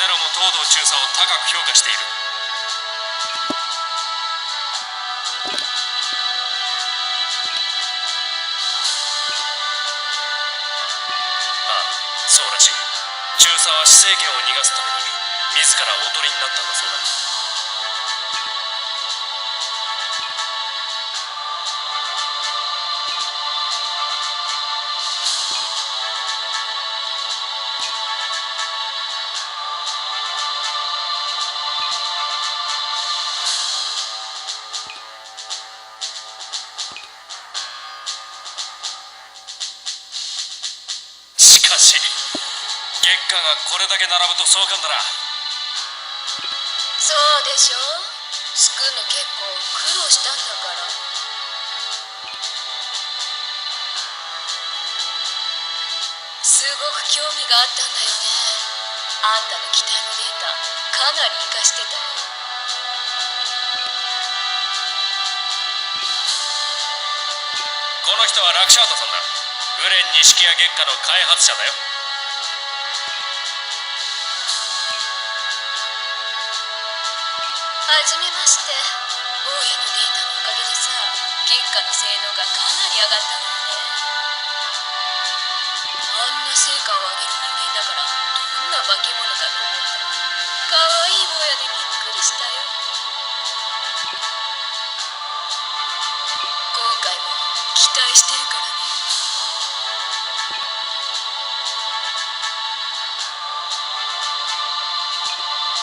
ゼロも東堂中佐を高く評価している。そうらしい。中佐は死生権を逃がすために自らおとりになったんだそうだ。しかし月下がこれだけ並ぶと壮観だな。そうでしょ。救うの結構苦労したんだから。すごく興味があったんだよね。あんたの機体のデータかなり活かしてたよ。この人はラクシャートさんだ。グレン錦や月下の開発者だよ。はじめまして。坊やのデータのおかげでさ、月下の性能がかなり上がったのよね。あんな成果を上げる人間だから、どんな化け物かと思った。かわいい坊やでびっくりしたよ。今回も期待してるからね。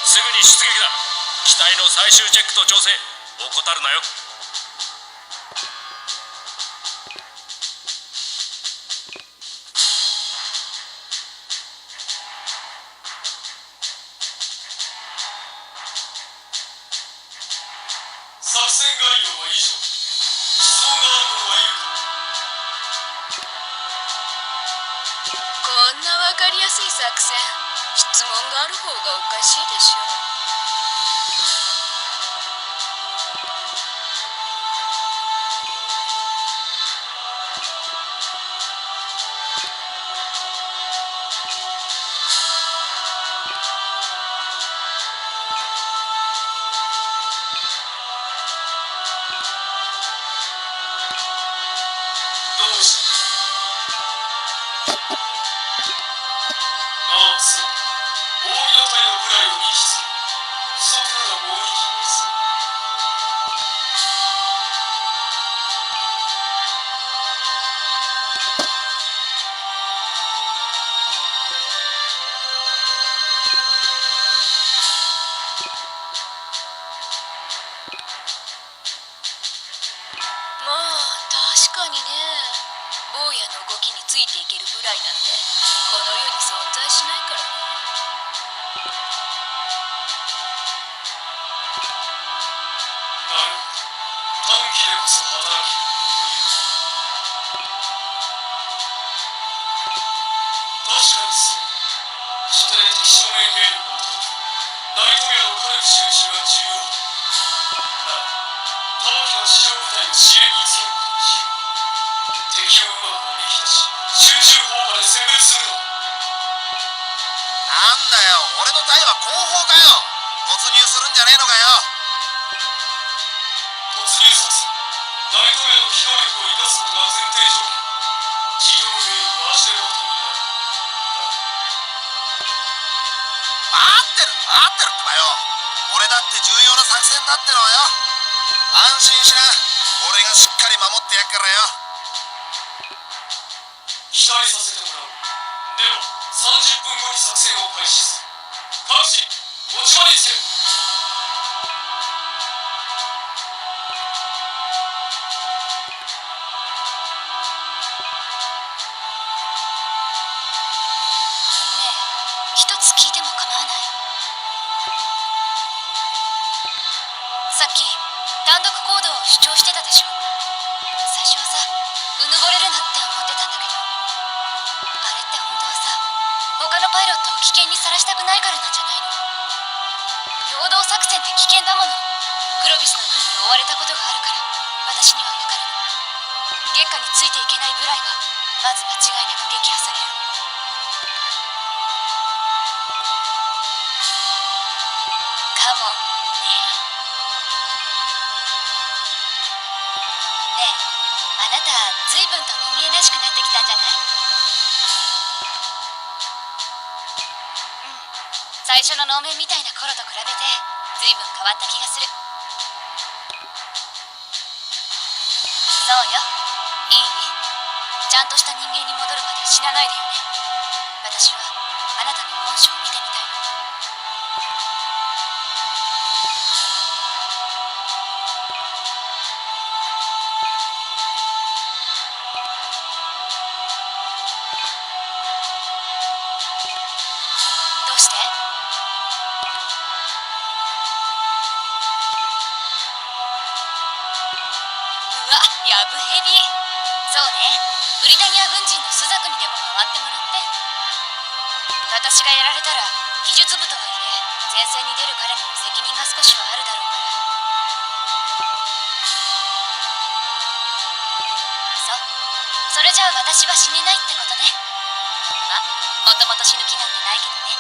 すぐに出撃だ。機体の最終チェックと調整怠るなよ。作戦概要は以上。質問がある者はいるか。こんなわかりやすい作戦、質問がある方がおかしいでしょ。どうした。そう。扇の体の部来を2機する。不足ならもう2機にする。まあ確かにね。坊やの動きについていける部来なんてこの世に存在しないからね。なるほど。短期でこそ働きという。確かにそう。初手で敵正面兵力を叩くナイトメアの火力集中が重要だ。だが玉木の地上部隊を支援につけることにしよう。敵をうまくおびき出し集中砲火で殲滅するのだ。なんだよ、俺の隊は後方かよ。突入するんじゃねえのかよ。突入作戦。ナイトメアの機動力を生かすことが前提条件。地上兵力は足手まといになる。待ってるってばよ。俺だって重要な作戦だってのはよ。安心しな。俺がしっかり守ってやっからよ。期待させてもらおう。では30分後に作戦を開始する。各自持ち場につける。ねえ、一つ聞いても構わない？さっき単独行動を主張してたでしょ。最初はさ、うぬぼれるなって思ってたんだけど、あれって本当はさ、他のパイロットを危険にさらしたくないからなんじゃないの？陽動作戦って危険だもの。グロビスの軍に追われたことがあるから、私には分かるの。月下についていけない部来がまず間違いなく撃破される。最初の能面みたいな頃と比べて随分変わった気がする。そうよ。いい？ちゃんとした人間に戻るまで死なないでよね。私はあなたの本性を見てみたいの。どうして？うわ、やぶヘビ。そうね、ブリタニア軍人のスザクにでも回ってもらって。私がやられたら技術部とはいえ前線に出る彼にも責任が少しはあるだろうから。そう、それじゃあ私は死ねないってことね。ま、もともと死ぬ気なんてないけどね。